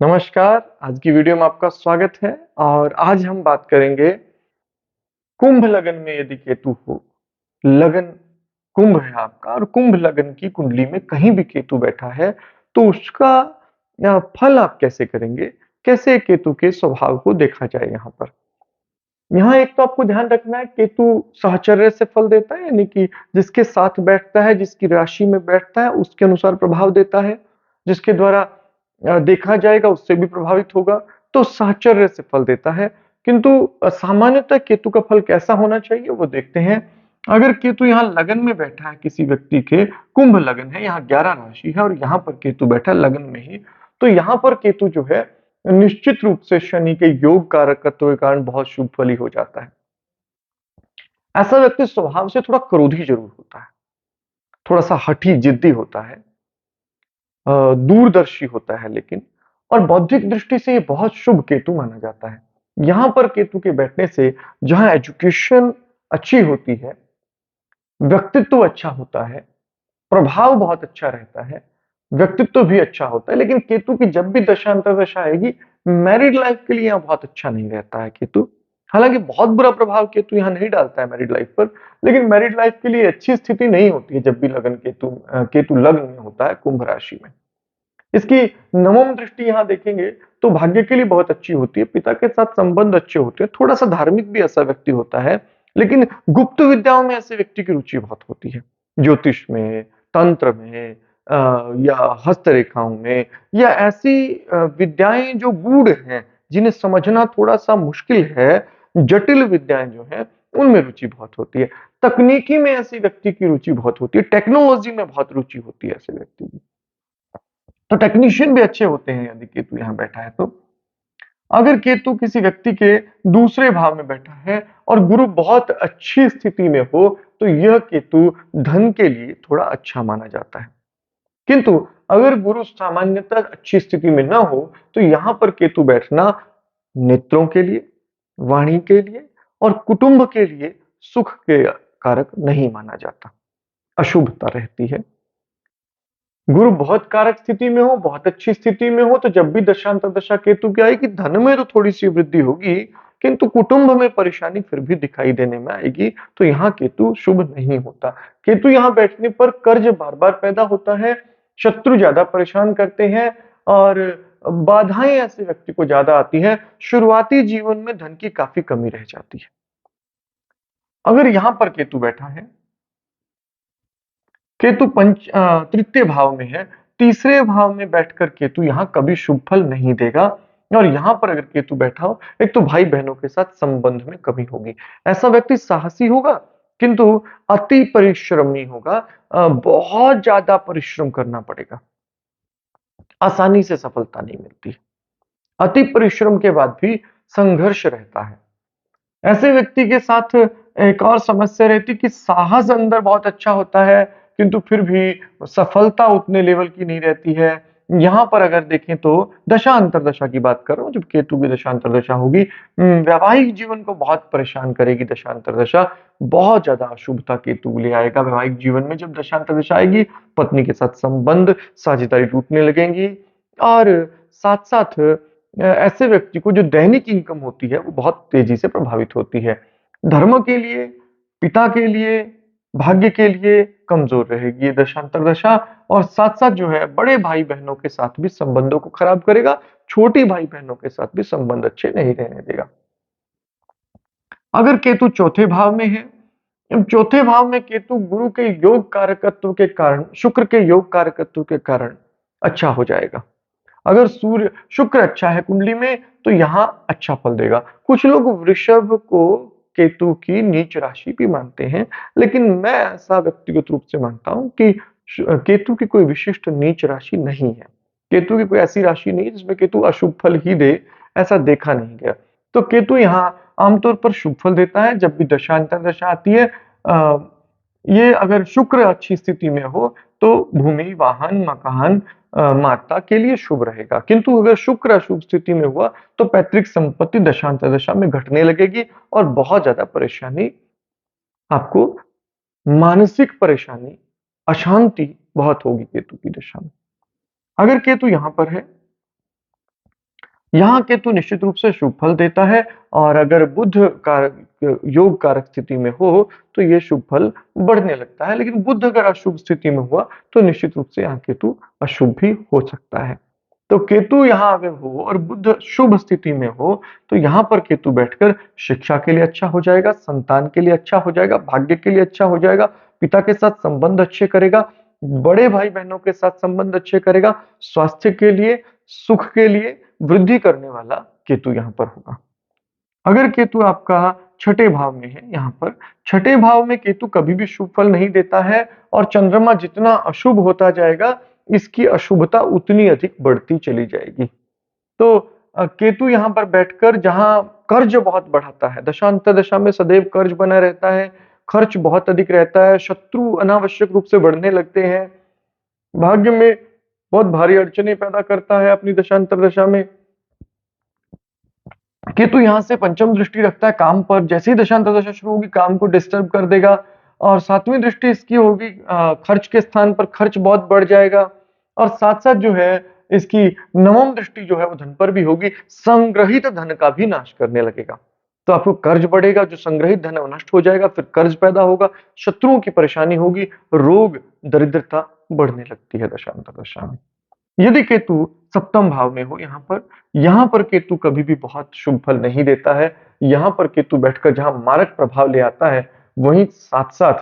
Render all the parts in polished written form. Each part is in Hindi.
नमस्कार, आज की वीडियो में आपका स्वागत है और आज हम बात करेंगे कुंभ लगन में यदि केतु हो, लगन कुंभ है आपका और कुंभ लगन की कुंडली में कहीं भी केतु बैठा है, तो उसका फल आप कैसे करेंगे? कैसे केतु के स्वभाव को देखा जाए यहाँ पर? यहाँ एक तो आपको ध्यान रखना है केतु साहचर्य से फल देता है यानी कि जिसके साथ बैठता है, जिसकी राशि में बैठता है, उसके अनुसार प्रभाव देता है। जिसके द्वारा देखा जाएगा उससे भी प्रभावित होगा, तो साहचर्य से फल देता है। किंतु सामान्यतः केतु का फल कैसा होना चाहिए वो देखते हैं। अगर केतु यहाँ लगन में बैठा है किसी व्यक्ति के, कुंभ लगन है, यहाँ 11 राशि है और यहाँ पर केतु बैठा है लगन में ही, तो यहाँ पर केतु जो है निश्चित रूप से शनि के योग कारकत्व के कारण बहुत शुभ फली हो जाता है। ऐसा व्यक्ति स्वभाव से थोड़ा क्रोधी जरूर होता है, थोड़ा-सा हठी, जिद्दी होता है, दूरदर्शी होता है लेकिन और बौद्धिक दृष्टि से ये बहुत शुभ केतु माना जाता है। यहाँ पर केतु के बैठने से जहाँ एजुकेशन अच्छी होती है, व्यक्तित्व अच्छा होता है, प्रभाव बहुत अच्छा रहता है, व्यक्तित्व भी अच्छा होता है, लेकिन केतु की जब भी दशा-अंतर्दशा आएगी, मैरिड लाइफ के लिए यहाँ बहुत अच्छा नहीं रहता है केतु। हालाँकि बहुत बुरा प्रभाव केतु यहाँ नहीं डालता है मैरिड लाइफ पर, लेकिन मैरिड लाइफ के लिए अच्छी स्थिति नहीं होती है जब भी लगन केतु लग्न में होता है कुंभ राशि में। इसकी नवम दृष्टि यहाँ देखेंगे तो भाग्य के लिए बहुत अच्छी होती है, पिता के साथ संबंध अच्छे होते हैं, थोड़ा-सा धार्मिक भी ऐसा व्यक्ति होता है, लेकिन गुप्त विद्याओं में ऐसे व्यक्ति की रुचि बहुत होती है। ज्योतिष में, तंत्र में या हस्तरेखाओं में या ऐसी विद्याएँ जो गूढ़ हैं, जिन्हें समझना थोड़ा-सा मुश्किल है, जटिल विद्याएँ जो हैं, उनमें रुचि बहुत होती है। तकनीकी में ऐसे व्यक्ति की रुचि बहुत होती है, टेक्नोलॉजी में बहुत रुचि होती है ऐसे व्यक्ति की। तो टेक्नीशियन भी अच्छे होते हैं यदि केतु यहाँ बैठा है तो। अगर केतु किसी व्यक्ति के दूसरे भाव में बैठा है और गुरु बहुत अच्छी स्थिति में हो, तो यह केतु धन के लिए थोड़ा अच्छा माना जाता है। किंतु अगर गुरु सामान्यतः अच्छी स्थिति में ना हो, तो यहाँ पर केतु बैठना नेत्रों के लिए, वाणी के लिए और कुटुंब के लिए सुख के कारक नहीं माना जाता। अशुभता रहती है। गुरु बहुत कारक स्थिति में हो, बहुत अच्छी स्थिति में हो, तो जब भी दशांतरदशा केतु की आएगी, धन में तो थोड़ी-सी वृद्धि होगी, किंतु कुटुंब में परेशानी फिर भी दिखाई देने में आएगी, तो यहाँ केतु शुभ नहीं होता। केतु यहाँ बैठने पर कर्ज बार-बार पैदा होता है, शत्रु ज़्यादा परेशान करते हैं और बाधाएँ ऐसे व्यक्ति को ज़्यादा आती हैं, शुरुआती जीवन में धन की काफ़ी कमी रह जाती है। अगर यहाँ पर केतु बैठा है केतु तृतीय भाव में है, तीसरे भाव में बैठकर केतु यहाँ कभी शुभ फल नहीं देगा और यहाँ पर अगर केतु बैठा हो, एक तो भाई-बहनों के साथ संबंध में कमी होगी। ऐसा व्यक्ति साहसी होगा, किंतु अति परिश्रमी होगा, बहुत ज़्यादा परिश्रम करना पड़ेगा। आसानी से सफलता नहीं मिलती। अति परिश्रम के बाद भी संघर्ष रहता है। ऐसे व्यक्ति के साथ एक और समस्या रहती है कि साहस अंदर बहुत अच्छा होता है, किंतु फिर भी सफलता उतने लेवल की नहीं रहती है। यहाँ पर अगर देखें तो दशा-अंतर्दशा की बात कर रहा हूँ, जब केतु की दशा-अंतर्दशा होगी, वैवाहिक जीवन को बहुत परेशान करेगी दशा-अंतर्दशा, बहुत ज़्यादा अशुभता केतु ले आएगा वैवाहिक जीवन में जब दशा-अंतर्दशा आएगी, पत्नी के साथ संबंध, साझेदारी टूटने लगेंगी और साथ-साथ ऐसे व्यक्ति को जो दैनिक इनकम होती है, वो बहुत तेज़ी से प्रभावित होती है। धर्म के लिए, पिता के लिए, भाग्य के लिए कमज़ोर रहेगी ये दशांतरदशा और साथ-साथ जो है बड़े भाई-बहनों के साथ भी संबंधों को खराब करेगा, छोटी भाई-बहनों के साथ भी संबंध अच्छे नहीं रहने देगा। अगर केतु चौथे भाव में है, चौथे भाव में केतु गुरु के योग कारकत्व के कारण, शुक्र के योग कारकत्व के कारण अच्छा हो जाएगा। अगर शुक्र अच्छा है कुंडली में तो यहाँ अच्छा फल देगा। कुछ लोग वृषभ को केतु की नीच राशि भी मानते हैं, लेकिन मैं ऐसा व्यक्तिगत रूप से मानता हूँ कि केतु की कोई विशिष्ट नीच राशि नहीं है। केतु की कोई ऐसी राशि नहीं है जिसमें केतु अशुभ फल ही दे, ऐसा देखा नहीं गया। तो केतु यहाँ आमतौर पर शुभ फल देता है जब भी दशा-अंतर्दशा आती है। ये अगर शुक्र अच्छी स्थिति में हो तो भूमि, वाहन, मकान, माता के लिए शुभ रहेगा। किंतु अगर शुक्र अशुभ स्थिति में हुआ तो पैतृक संपत्ति दशांतरदशा में घटने लगेगी और बहुत ज़्यादा परेशानी आपको, मानसिक परेशानी, अशांति बहुत होगी केतु की दशा में। अगर केतु यहाँ पर है यहाँ केतु निश्चित रूप से शुभ फल देता है और अगर बुध कारक योग कारक स्थिति में हो, तो ये शुभ फल बढ़ने लगता है। लेकिन बुध अगर अशुभ स्थिति में हुआ, तो निश्चित रूप से यहाँ केतु अशुभ भी हो सकता है। तो केतु यहाँ अगर हो और बुध शुभ स्थिति में हो, तो यहाँ पर केतु बैठकर शिक्षा के लिए अच्छा हो जाएगा, संतान के लिए अच्छा हो जाएगा, भाग्य के लिए अच्छा हो जाएगा, पिता के साथ संबंध अच्छे करेगा, बड़े भाई-बहनों के साथ संबंध अच्छे करेगा, स्वास्थ्य के लिए, सुख के लिए वृद्धि करने वाला केतु यहाँ पर होगा। अगर केतु आपका छठे भाव में है यहाँ पर, छठे भाव में केतु कभी भी शुभ फल नहीं देता है और चंद्रमा जितना अशुभ होता जाएगा, इसकी अशुभता उतनी अधिक बढ़ती चली जाएगी। तो केतु यहाँ पर बैठकर जहाँ कर्ज बहुत बढ़ाता है, दशांतरदशा में सदैव कर्ज बना रहता है, खर्च बहुत अधिक रहता है, शत्रु अनावश्यक रूप से बढ़ने लगते हैं, भाग्य में बहुत भारी अड़चनें पैदा करता है अपनी दशांतरदशा में। केतु यहाँ से पंचम दृष्टि रखता है काम पर, जैसे ही दशांतरदशा शुरू होगी काम को डिस्टर्ब कर देगा और सातवीं दृष्टि इसकी होगी खर्च के स्थान पर खर्च बहुत बढ़ जाएगा और साथ-साथ जो है इसकी नवम दृष्टि जो है वो धन पर भी होगी, संग्रहित धन का भी नाश करने लगेगा। तो आपको कर्ज बढ़ेगा, जो संग्रहित धन है वो नष्ट हो जाएगा, फिर कर्ज पैदा होगा, शत्रुओं की परेशानी होगी, रोग, दरिद्रता बढ़ने लगती है दशांतरदशा में। यदि केतु सप्तम भाव में हो यहाँ पर केतु कभी भी बहुत शुभ फल नहीं देता है। यहाँ पर केतु बैठकर जहाँ मारक प्रभाव ले आता है, वहीं साथ-साथ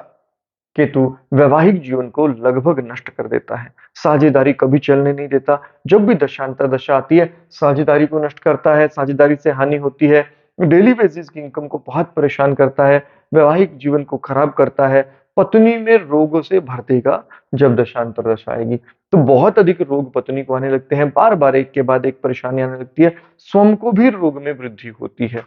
केतु वैवाहिक जीवन को लगभग नष्ट कर देता है। साझेदारी कभी चलने नहीं देता। जब भी दशांतर दशा आती है, साझेदारी को नष्ट करता है, साझेदारी से हानि होती है, डेली बेसिस की इनकम को बहुत परेशान करता है, वैवाहिक जीवन को खराब करता है, पत्नी में रोगों से भर देगा जब दशांतर दशा आएगी। तो बहुत अधिक रोग पत्नी को आने लगते हैं, बार-बार एक के बाद एक परेशानी आने लगती है, स्वयं को भी रोग में वृद्धि होती है।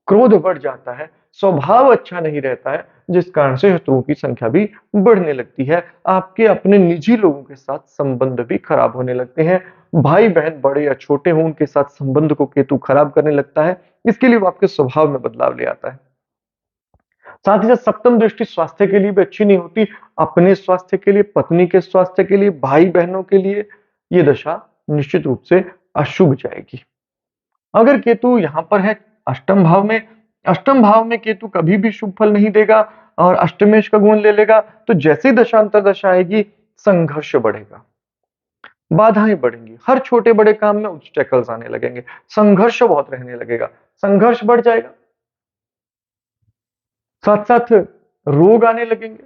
क्रोध बढ़ जाता है, स्वभाव अच्छा नहीं रहता है, जिस कारण से शत्रुओं की संख्या भी बढ़ने लगती है। आपके अपने निजी लोगों के साथ संबंध भी खराब होने लगते हैं। भाई-बहन बड़े या छोटे हों, उनके साथ संबंध को केतु खराब करने लगता है। इसके लिए वो आपके स्वभाव में बदलाव ले आता है। साथ ही साथ सप्तम दृष्टि स्वास्थ्य के लिए भी अच्छी नहीं होती। अपने स्वास्थ्य के लिए, पत्नी के स्वास्थ्य के लिए, भाई-बहनों के लिए ये दशा निश्चित रूप से अशुभ जाएगी। अगर केतु यहाँ पर है अष्टम भाव में, अष्टम भाव में केतु कभी भी शुभ फल नहीं देगा और अष्टमेश का गुण ले लेगा, तो जैसे ही दशांतर दशा आएगी, संघर्ष बढ़ेगा, बाधाएं बढ़ेंगी, हर छोटे बड़े काम में ऑब्स्टेकल्स आने लगेंगे, संघर्ष बहुत रहने लगेगा, संघर्ष बढ़ जाएगा, साथ साथ रोग आने लगेंगे,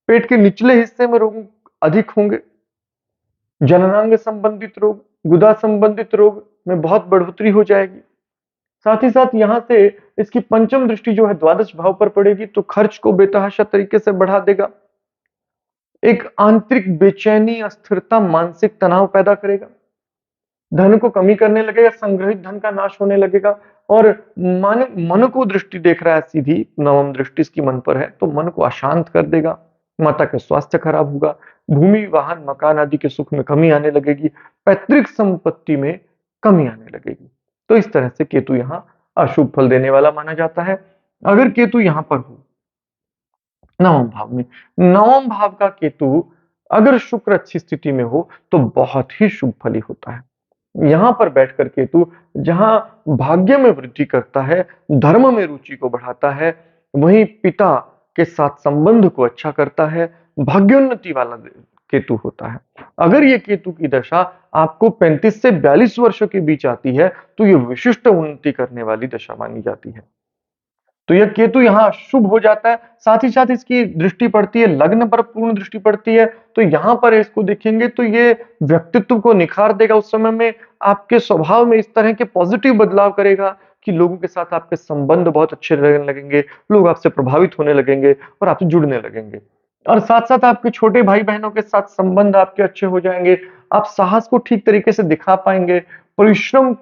पेट के निचले हिस्से में रोग अधिक होंगे, जननांग संबंधित रोग, गुदा संबंधित रोग में बहुत बढ़ोतरी हो जाएगी। साथ ही साथ यहाँ से इसकी पंचम दृष्टि जो है द्वादश भाव पर पड़ेगी, तो खर्च को बेतहाशा तरीके से बढ़ा देगा। एक आंतरिक बेचैनी, अस्थिरता, मानसिक तनाव पैदा करेगा। धन को कमी करने लगेगा, संग्रहित धन का नाश होने लगेगा और मन को दृष्टि देख रहा है सीधी, नवम दृष्टि इसकी मन पर है, तो मन को अशांत कर देगा। माता का स्वास्थ्य खराब होगा, भूमि, वाहन, मकान आदि के सुख में कमी आने लगेगी, पैतृक संपत्ति में कमी आने लगेगी। तो इस तरह से केतु यहाँ अशुभ फल देने वाला माना जाता है। अगर केतु यहाँ पर हो नवम भाव में, नवम भाव का केतु अगर शुक्र अच्छी स्थिति में हो तो बहुत ही शुभ फली होता है। यहाँ पर बैठकर केतु जहाँ भाग्य में वृद्धि करता है, धर्म में रुचि को बढ़ाता है, वहीं पिता के साथ संबंध को अच्छा करता है, भाग्योन्नति वाला केतु होता है। अगर ये केतु की दशा आपको 35 से 42 वर्षों के बीच आती है, तो ये विशिष्ट उन्नति करने वाली दशा मानी जाती है। तो यह केतु यहाँ शुभ हो जाता है, साथ ही साथ इसकी दृष्टि पड़ती है लग्न पर, पूर्ण दृष्टि पड़ती है, तो यहाँ पर इसको देखेंगे तो ये व्यक्तित्व को निखार देगा। उस समय में आपके स्वभाव में इस तरह के पॉजिटिव बदलाव करेगा कि लोगों के साथ आपके संबंध बहुत अच्छे रहने लगेंगे, लोग आपसे प्रभावित होने लगेंगे और आपसे जुड़ने लगेंगे। और साथ-साथ आपके छोटे भाई-बहनों के साथ संबंध आपके अच्छे हो जाएँगे, आप साहस को ठीक तरीके से दिखा पाएँगे, परिश्रम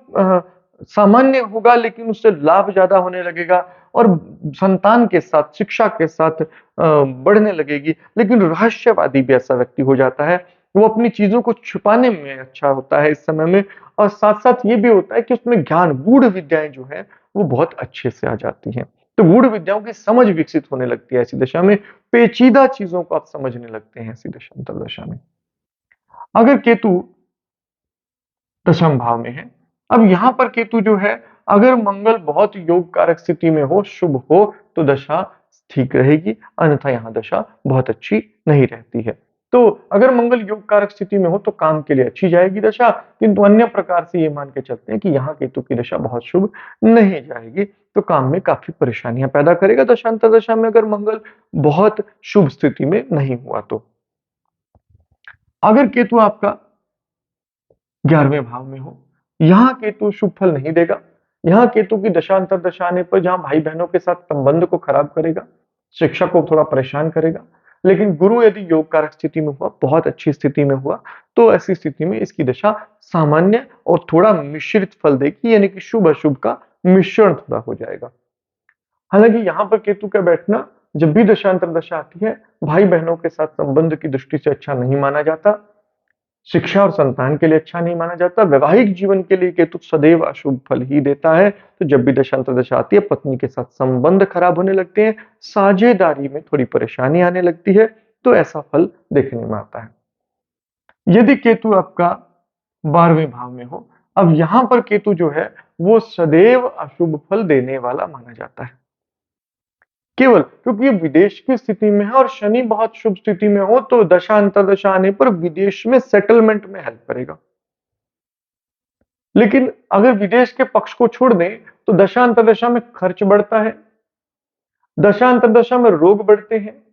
सामान्य होगा लेकिन उससे लाभ ज़्यादा होने लगेगा और संतान के साथ, शिक्षा के साथ बढ़ने लगेगी। लेकिन रहस्यवादी भी ऐसा व्यक्ति हो जाता है, वो अपनी चीज़ों को छुपाने में अच्छा होता है इस समय में और साथ-साथ ये भी होता है कि उसमें ज्ञान, गूढ़ विद्याएँ जो हैं, वो बहुत अच्छे से आ जाती हैं। तो गूढ़ विद्याओं की समझ विकसित होने लगती है ऐसी दशा में, पेचीदा चीज़ों को आप समझने लगते हैं ऐसी दशा में। अगर केतु दशम भाव में है, अब यहाँ पर केतु जो है, अगर मंगल बहुत योग कारक स्थिति में हो, शुभ हो, तो दशा ठीक रहेगी, अन्यथा यहाँ दशा बहुत अच्छी नहीं रहती है। तो अगर मंगल योग कारक स्थिति में हो तो काम के लिए अच्छी जाएगी दशा, किंतु अन्य प्रकार से ये मान के चलते हैं कि यहाँ केतु की दशा बहुत शुभ नहीं जाएगी, तो काम में काफ़ी परेशानियाँ पैदा करेगा दशांतर दशा में अगर मंगल बहुत शुभ स्थिति में नहीं हुआ तो। अगर केतु आपका 11वें भाव में हो, यहाँ केतु शुभ फल नहीं देगा। यहाँ केतु की दशांतर दशा आने पर जहाँ भाई-बहनों के साथ संबंध को खराब करेगा, शिक्षा को थोड़ा परेशान करेगा। लेकिन गुरु यदि योग कारक स्थिति में हुआ, बहुत अच्छी स्थिति में हुआ, तो ऐसी स्थिति में इसकी दशा सामान्य और थोड़ा मिश्रित फल देगी, यानी कि शुभ-अशुभ का मिश्रण थोड़ा हो जाएगा। हालाँकि यहाँ पर केतु का बैठना जब भी दशांतर दशा आती है, भाई-बहनों के साथ संबंध की दृष्टि से अच्छा नहीं माना जाता। शिक्षा और संतान के लिए अच्छा नहीं माना जाता। वैवाहिक जीवन के लिए केतु सदैव अशुभ फल ही देता है। तो जब भी दशांतर दशा आती है, पत्नी के साथ संबंध खराब होने लगते हैं, साझेदारी में थोड़ी परेशानी आने लगती है, तो ऐसा फल देखने में आता है। यदि केतु आपका 12वें भाव में हो, अब यहाँ पर केतु जो है, वो सदैव अशुभ फल देने वाला माना जाता है। केवल क्योंकि ये विदेश की स्थिति में है और शनि बहुत शुभ स्थिति में हो तो दशा अंतर्दशा आने पर विदेश में सेटलमेंट में हेल्प करेगा। लेकिन अगर विदेश के पक्ष को छोड़ दें तो दशा अंतर्दशा में खर्च बढ़ता है, दशा अंतर्दशा में रोग बढ़ते हैं।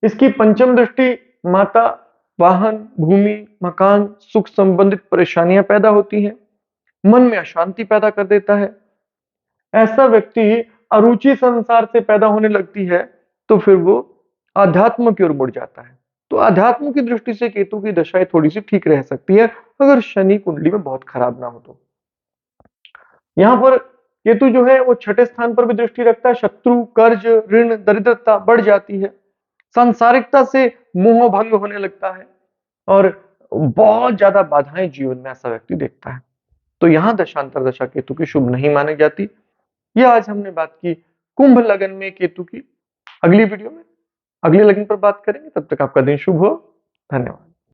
इसकी पंचम दृष्टि माता, वाहन, भूमि, मकान, सुख संबंधित परेशानियां पैदा होती हैं, मन में अशांति पैदा कर देता है। ऐसा व्यक्ति अरुचि संसार से पैदा होने लगती है, तो फिर वो अध्यात्म की ओर मुड़ जाता है। तो अध्यात्म की दृष्टि से केतु की दशाएँ थोड़ी-सी ठीक रह सकती है, अगर शनि कुंडली में बहुत खराब ना हो तो। यहाँ पर केतु जो है वो छठे स्थान पर भी दृष्टि रखता है, शत्रु, कर्ज, ऋण, दरिद्रता बढ़ जाती है। सांसारिकता से मोह भंग होने लगता है और बहुत ज़्यादा बाधाएँ जीवन में ऐसा व्यक्ति देखता है। तो यहाँ दशांतर दशा केतु की शुभ नहीं मानी जाती। ये आज हमने बात की कुंभ लगन में केतु की। अगली वीडियो में अगली लगन पर बात करेंगे, तब तक आपका दिन शुभ हो। धन्यवाद।